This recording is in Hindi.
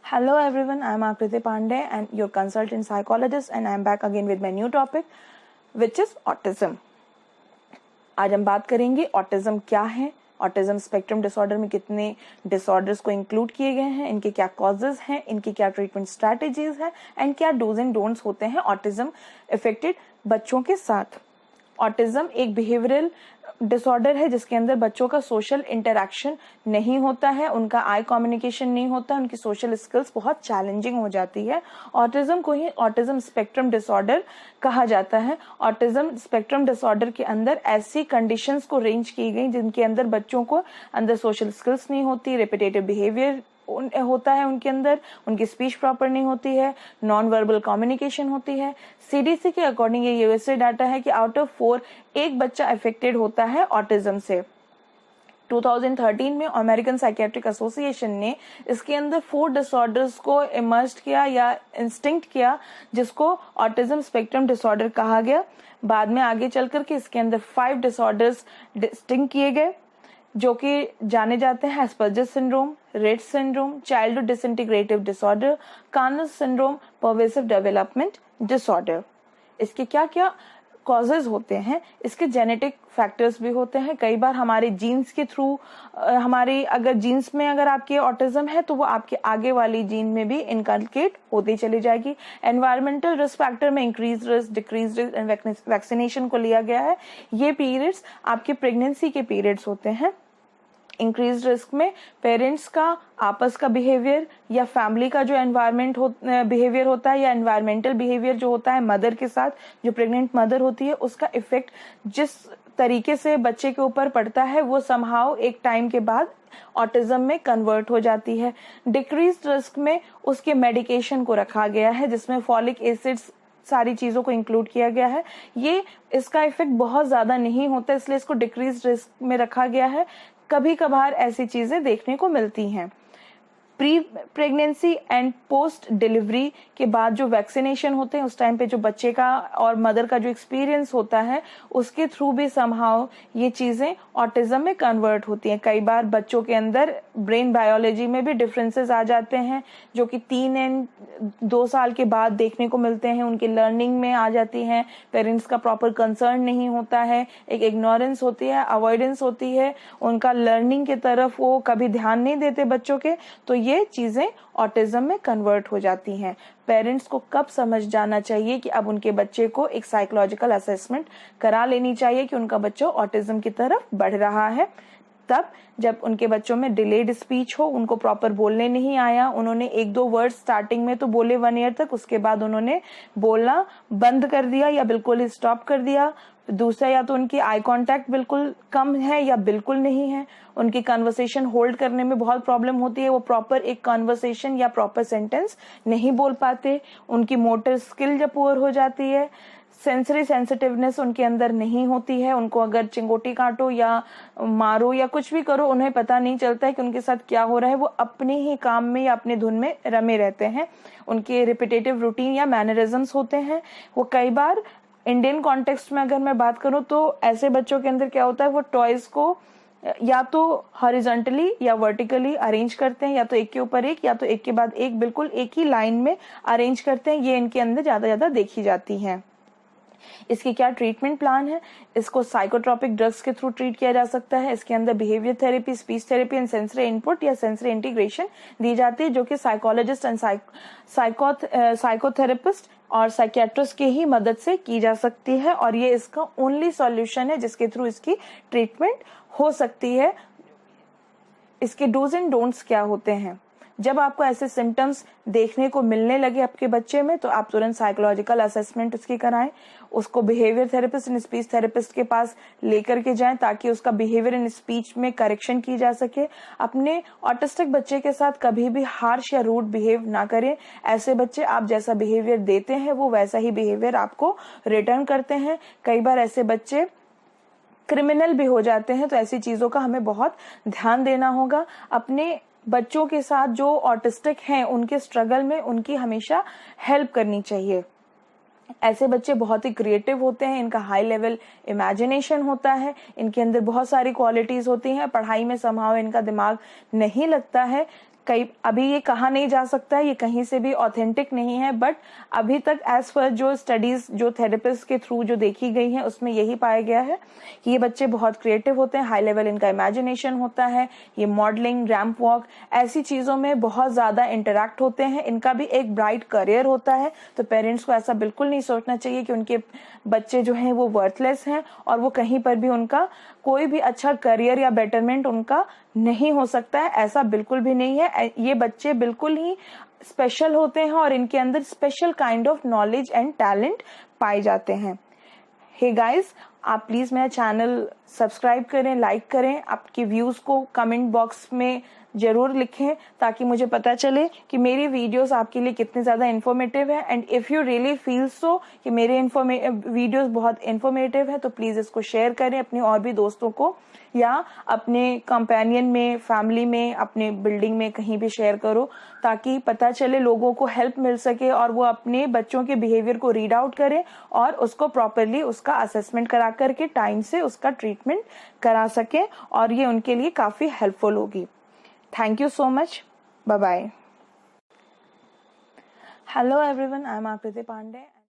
Hello everyone, I am Akriti Pandey and your consultant psychologist and I am back again with my new topic which is autism. आज हम बात करेंगे ऑटिज्म क्या है, ऑटिज्म स्पेक्ट्रम डिसऑर्डर में कितने डिसऑर्डर्स को इंक्लूड किए गए हैं, इनके क्या कॉजेज हैं, इनकी क्या ट्रीटमेंट स्ट्रैटेजीज हैं एंड क्या डूज एंड डोंट्स होते हैं ऑटिज्म इफेक्टेड बच्चों के साथ। ऑटिज्म एक बिहेवियरल डिसऑर्डर है जिसके अंदर बच्चों का सोशल इंटरैक्शन नहीं होता है, उनका आई कम्युनिकेशन नहीं होता, उनकी सोशल स्किल्स बहुत चैलेंजिंग हो जाती है। ऑटिज्म को ही ऑटिज्म स्पेक्ट्रम डिसऑर्डर कहा जाता है। ऑटिज्म स्पेक्ट्रम डिसऑर्डर के अंदर ऐसी कंडीशंस को रेंज की गई जिनके अंदर बच्चों को अंदर सोशल स्किल्स नहीं होती, रिपीटेटिव बिहेवियर होता है उनके अंदर, उनकी स्पीच प्रॉपर नहीं होती है, नॉन वर्बल कम्युनिकेशन होती है। सीडीसी के अकॉर्डिंग ये यूएसए डाटा है कि आउट ऑफ 4 एक बच्चा अफेक्टेड होता है ऑटिज्म से। 2013 में अमेरिकन साइकियाट्रिक एसोसिएशन ने इसके अंदर 4 डिसऑर्डर्स को इमर्ज किया या इंस्टिंक्ट किया जिसको ऑटिज्म स्पेक्ट्रम डिसऑर्डर कहा गया। बाद में आगे चल करके इसके अंदर 5 डिसऑर्डर्स डिस्टिंक्ट किए गए जो कि जाने जाते हैं Asperger syndrome, Rett syndrome, childhood disintegrative disorder, Kanner syndrome, pervasive development disorder. इसके क्या क्या कॉजेज होते हैं, इसके जेनेटिक फैक्टर्स भी होते हैं। कई बार हमारे जीन्स के थ्रू हमारी अगर जीन्स में अगर आपके ऑटिज्म है तो वो आपके आगे वाली जीन में भी इनकलकेट होती चली जाएगी। एनवायरमेंटल रिस्क फैक्टर में increase risk, decrease risk and vaccination को लिया गया है। ये पीरियड्स आपके प्रेगनेंसी के पीरियड्स होते हैं। इंक्रीज रिस्क में पेरेंट्स का आपस का बिहेवियर या फैमिली का जो एनवायरमेंट बिहेवियर होता है या एनवायरमेंटल बिहेवियर जो होता है मदर के साथ, जो प्रेग्नेंट मदर होती है उसका इफेक्ट जिस तरीके से बच्चे के ऊपर पड़ता है वो समहाउ एक टाइम के बाद ऑटिज्म में कन्वर्ट हो जाती है। डिक्रीज रिस्क में उसके मेडिकेशन को रखा गया है जिसमें फॉलिक एसिड्स सारी चीजों को इंक्लूड किया गया है। ये इसका इफेक्ट बहुत ज्यादा नहीं होता इसलिए इसको डिक्रीज रिस्क में रखा गया है। कभी कभार ऐसी चीजें देखने को मिलती हैं। Pre pregnancy and post delivery के बाद जो वैक्सीनेशन होते हैं उस टाइम पे जो बच्चे का और मदर का जो एक्सपीरियंस होता है उसके थ्रू भी समहाउ ये चीजें ऑटिज्म में कन्वर्ट होती हैं। कई बार बच्चों के अंदर ब्रेन बायोलॉजी में भी डिफरेंसेस आ जाते हैं जो कि 3 एंड 2 साल के बाद देखने को मिलते हैं, उनकी लर्निंग में आ जाती हैं। पेरेंट्स का प्रॉपर कंसर्न नहीं होता है, एक इग्नोरेंस होती है, अवॉइडेंस होती है, उनका लर्निंग की तरफ वो कभी ध्यान नहीं देते बच्चों के, तो ये चीजें ऑटिज्म में कन्वर्ट हो जाती हैं। पेरेंट्स को कब समझ जाना चाहिए कि अब उनके बच्चे को एक साइकोलॉजिकल असेसमेंट करा लेनी चाहिए कि उनका बच्चा ऑटिज्म की तरफ बढ़ रहा है। तब जब उनके बच्चों में डिलेड स्पीच हो, उनको प्रॉपर बोलने नहीं आया, उन्होंने 1-2 वर्ड स्टार्टिंग में तो बोले 1 ईयर तक, उसके बाद उन्होंने बोलना बंद कर दिया या बिल्कुल ही स्टॉप कर दिया। दूसरा, या तो उनकी आई कांटेक्ट बिल्कुल कम है या बिल्कुल नहीं है, उनकी कन्वर्सेशन होल्ड करने में बहुत प्रॉब्लम होती है, वो प्रॉपर एक कन्वर्सेशन या प्रॉपर सेंटेंस नहीं बोल पाते, उनकी मोटर स्किल जब पुअर हो जाती है, सेंसरी सेंसिटिवनेस उनके अंदर नहीं होती है, उनको अगर चिंगोटी काटो या मारो या कुछ भी करो उन्हें पता नहीं चलता है कि उनके साथ क्या हो रहा है, वो अपने ही काम में या अपने धुन में रमे रहते हैं। उनके रिपीटेटिव रूटीन या मैनरिज्म्स होते हैं। वो कई बार इंडियन कॉन्टेक्स्ट में अगर मैं बात करूं तो ऐसे बच्चों के अंदर क्या होता है, वो टॉयज को या तो हॉरिजॉन्टली या वर्टिकली अरेंज करते हैं, या तो एक के ऊपर एक या तो एक के बाद एक बिल्कुल एक ही लाइन में अरेंज करते हैं। ये इनके अंदर ज्यादा देखी जाती हैं। इसकी क्या ट्रीटमेंट प्लान है? इसको साइकोट्रोपिक ड्रग्स के थ्रू ट्रीट किया जा सकता है। इसके अंदर behaviour therapy, speech therapy and sensory input या सेंसरी इंटीग्रेशन दी जाती है जो कि साइकोलॉजिस्ट एंड साइकोथेरेपिस्ट और साइकियाट्रिस्ट की ही मदद से की जा सकती है और ये इसका ओनली सॉल्यूशन है जिसके थ्रू इसकी ट्रीटमेंट हो सकती है। इसके डूज एंड डोंट्स क्या होते हैं? जब आपको ऐसे सिम्टम्स देखने को मिलने लगे आपके बच्चे में तो आप तुरंत साइकोलॉजिकल असेसमेंट उसकी कराएं, उसको behaviour therapist and speech therapist के पास लेकर के जाएं ताकि उसका बिहेवियर एंड स्पीच में करेक्शन की जा सके। अपने ऑटिस्टिक बच्चे के साथ कभी भी हार्श या रूड बिहेव ना करें। ऐसे बच्चे आप जैसा बिहेवियर देते हैं वो वैसा ही बिहेवियर आपको रिटर्न करते हैं। कई बार ऐसे बच्चे क्रिमिनल भी हो जाते हैं, तो ऐसी चीजों का हमें बहुत ध्यान देना होगा। अपने बच्चों के साथ जो ऑटिस्टिक हैं उनके स्ट्रगल में उनकी हमेशा हेल्प करनी चाहिए। ऐसे बच्चे बहुत ही क्रिएटिव होते हैं, इनका हाई लेवल इमेजिनेशन होता है, इनके अंदर बहुत सारी क्वालिटीज होती हैं, पढ़ाई में समहाउ इनका दिमाग नहीं लगता है, कई अभी ये कहा नहीं जा सकता है, ये कहीं से भी ऑथेंटिक नहीं है, बट अभी तक एज पर जो स्टडीज जो थेरेपिस्ट के थ्रू जो देखी गई है उसमें यही पाया गया है कि ये बच्चे बहुत क्रिएटिव होते हैं, हाई लेवल इनका इमेजिनेशन होता है, ये मॉडलिंग, रैंप वॉक ऐसी चीजों में बहुत ज्यादा इंटरेक्ट होते हैं, इनका भी एक ब्राइट करियर होता है। तो पेरेंट्स को ऐसा बिल्कुल नहीं सोचना चाहिए कि उनके बच्चे जो हैं वो वर्थलेस हैं और वो कहीं पर भी उनका कोई भी अच्छा करियर या बेटरमेंट उनका नहीं हो सकता है, ऐसा बिल्कुल भी नहीं है। ये बच्चे बिल्कुल ही स्पेशल होते हैं और इनके अंदर special kind of knowledge and talent पाए जाते हैं। हे गाइस, आप प्लीज मेरा चैनल सब्सक्राइब करें, लाइक करें, आपके व्यूज को कमेंट बॉक्स में जरूर लिखें ताकि मुझे पता चले कि मेरी वीडियोस आपके लिए कितने ज्यादा इन्फॉर्मेटिव है। And if you really feel so कि मेरे वीडियोस बहुत इन्फॉर्मेटिव है तो प्लीज इसको शेयर करें अपने और भी दोस्तों को, या अपने कंपेनियन में, फैमिली में, अपने बिल्डिंग में कहीं भी शेयर करो ताकि पता चले, लोगों को हेल्प मिल सके और वो अपने बच्चों के बिहेवियर को रीड आउट करें और उसको प्रॉपरली उसका असेसमेंट करा करके टाइम से उसका ट्रीटमेंट करा सके और ये उनके लिए काफी हेल्पफुल होगी। Thank you so much. Bye bye. Hello everyone, I am Akriti Pandey.